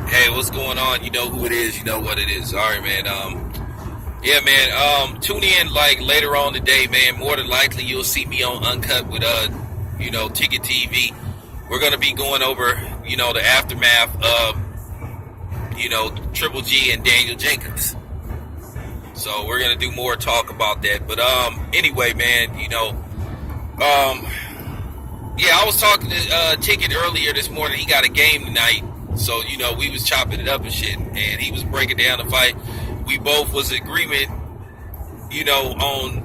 Hey, what's going on? You know who it is. You know what it is. All right, man. Yeah, man. Tune in like later on today, man. More than likely, you'll see me on Uncut with Ticket TV. We're gonna be going over, the aftermath of, Triple G and Daniel Jacobs. So we're gonna do more talk about that. But anyway, man. Yeah, I was talking to Ticket earlier this morning. He got a game tonight. So, we was chopping it up and shit, and he was breaking down the fight. We both was in agreement, on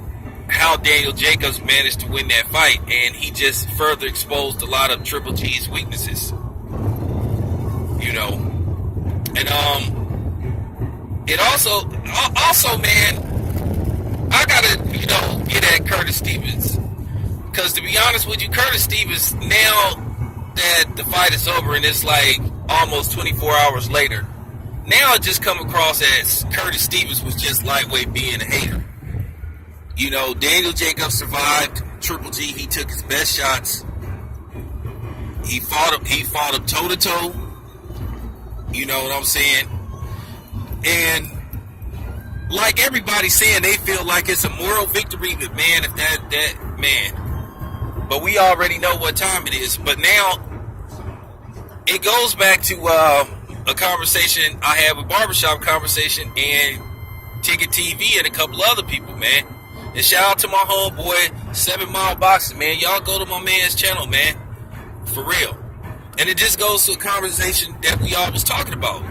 how Daniel Jacobs managed to win that fight, and he just further exposed a lot of Triple G's weaknesses, And it also, man, I gotta, get at Curtis Stevens, because to be honest with you, Curtis Stevens, now that the fight is over and it's like almost 24 hours later, now it just come across as Curtis Stevens was just lightweight being a hater. Daniel Jacobs survived Triple G. He took his best shots. He fought him toe to toe. You know what I'm saying? And like everybody's saying, they feel like it's a moral victory, but man, if that man. But we already know what time it is. But now it goes back to a conversation I had with Barbershop Conversation and Ticket TV and a couple other people, man. And shout out to my homeboy, 7 Mile Boxing, man. Y'all go to my man's channel, man. For real. And it just goes to a conversation that we all was talking about.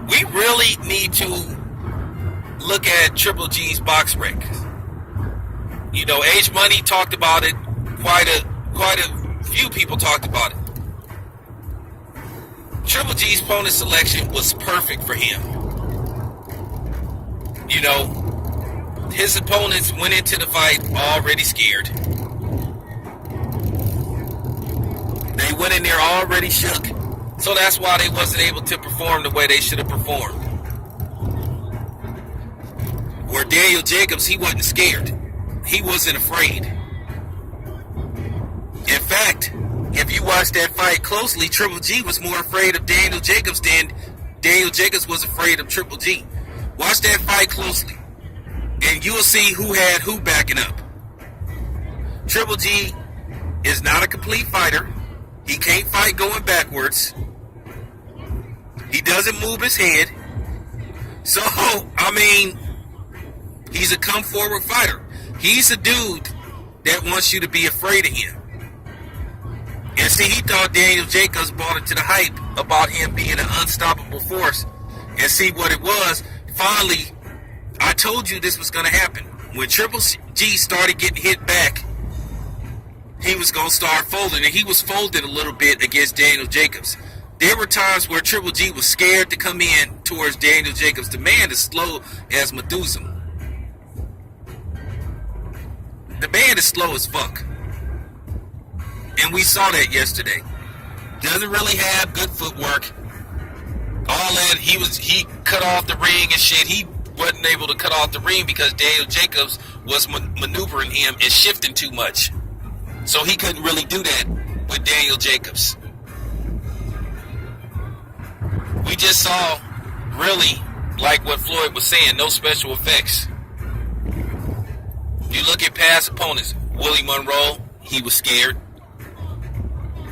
We really need to look at Triple G's box rec. H Money talked about it. Quite a few people talked about it. Triple G's opponent selection was perfect for him. His opponents went into the fight already scared. They went in there already shook. So that's why they wasn't able to perform the way they should have performed. Where Daniel Jacobs, he wasn't scared. He wasn't afraid. In fact, if you watch that fight closely, Triple G was more afraid of Daniel Jacobs than Daniel Jacobs was afraid of Triple G. Watch that fight closely, and you'll see who had who backing up. Triple G is not a complete fighter. He can't fight going backwards. He doesn't move his head. So, he's a come-forward fighter. He's a dude that wants you to be afraid of him. And see, he thought Daniel Jacobs bought into the hype about him being an unstoppable force. And see what it was. Finally, I told you this was going to happen. When Triple G started getting hit back, he was going to start folding. And he was folded a little bit against Daniel Jacobs. There were times where Triple G was scared to come in towards Daniel Jacobs. The man is slow as Methuselah. The man is slow as fuck. And we saw that yesterday. Doesn't really have good footwork. All that, he cut off the ring and shit. He wasn't able to cut off the ring because Daniel Jacobs was maneuvering him and shifting too much. So he couldn't really do that with Daniel Jacobs. We just saw, really, like what Floyd was saying, no special effects. You look at past opponents. Willie Monroe, he was scared.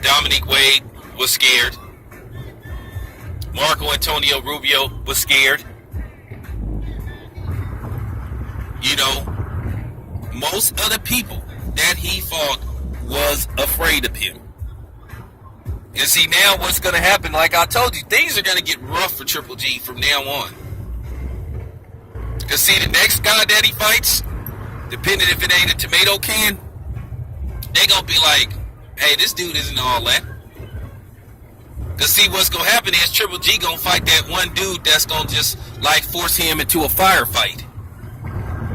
Dominique Wade was scared. Marco Antonio Rubio was scared. Most of the people that he fought was afraid of him. And see, now what's going to happen, like I told you, things are going to get rough for Triple G from now on. Because see, the next guy that he fights, depending if it ain't a tomato can, they going to be like, hey, this dude isn't all that. Because see, what's going to happen is Triple G going to fight that one dude that's going to just, force him into a firefight.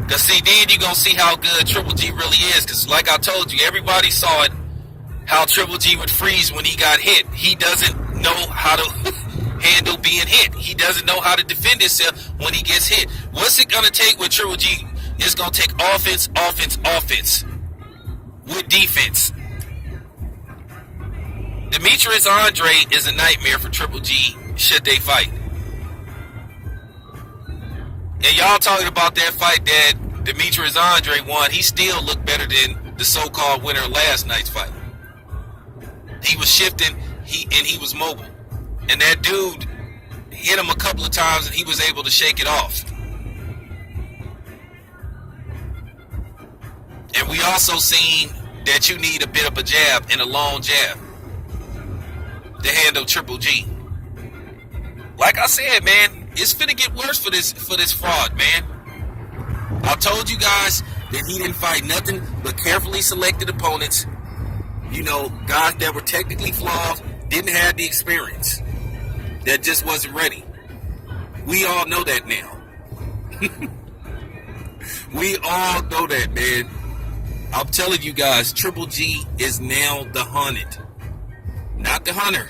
Because see, then you're going to see how good Triple G really is. Because like I told you, everybody saw it, how Triple G would freeze when he got hit. He doesn't know how to handle being hit. He doesn't know how to defend himself when he gets hit. What's it going to take with Triple G? It's going to take offense with defense. Demetrius Andre is a nightmare for Triple G. should they fight. And y'all talking about that fight that Demetrius Andre won, he still looked better than the so-called winner of last night's fight. He was shifting, he was mobile. And that dude hit him a couple of times and he was able to shake it off. And we also seen that you need a bit of a jab and a long jab to handle Triple G. Like I said, man, it's finna get worse for this fraud, man. I told you guys that he didn't fight nothing but carefully selected opponents. You know, guys that were technically flawed, didn't have the experience, that just wasn't ready. We all know that now. We all know that, man. I'm telling you guys, Triple G is now the hunted, not the hunter.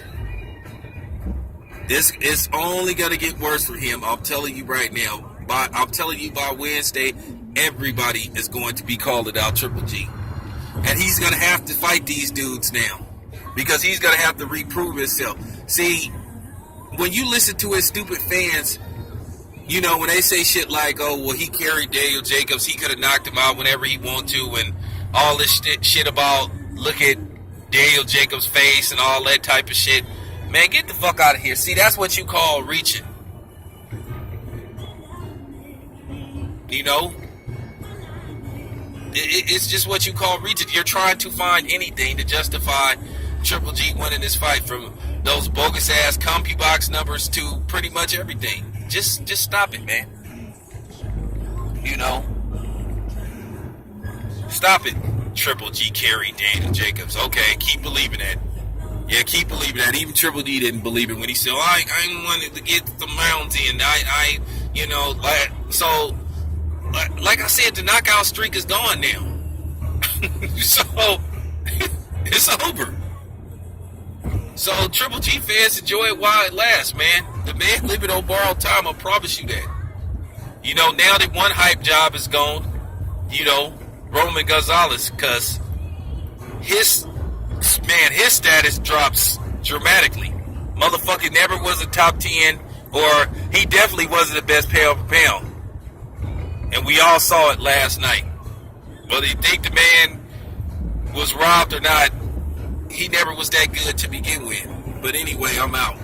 This is only going to get worse for him. I'm telling you right now. I'm telling you by Wednesday, everybody is going to be calling out Triple G. And he's going to have to fight these dudes now, because he's going to have to reprove himself. See, when you listen to his stupid fans, you know, when they say shit like, oh, well, he carried Daniel Jacobs, he could have knocked him out whenever he wanted to, and all this shit about look at Daniel Jacobs' face and all that type of shit. Man, get the fuck out of here. See, that's what you call reaching. You know? It's just what you call reaching. You're trying to find anything to justify Triple G winning this fight, from those bogus-ass CompuBox numbers to pretty much everything. Just stop it, man. You know? Stop it. Triple G carried Daniel Jacobs. Okay, keep believing that. Yeah, keep believing that. Even Triple G didn't believe it when he said, I wanted to get the mounds in. Like I said, the knockout streak is gone now. So, it's over. So, Triple G fans, enjoy it while it lasts, man. The man living on borrowed time, I promise you that. You know, now that one hype job is gone, you know, Roman Gonzalez, because his status drops dramatically. Motherfucker never was a top 10, or he definitely wasn't the best pound for pound. And we all saw it last night. Whether you think the man was robbed or not, he never was that good to begin with. But anyway, I'm out.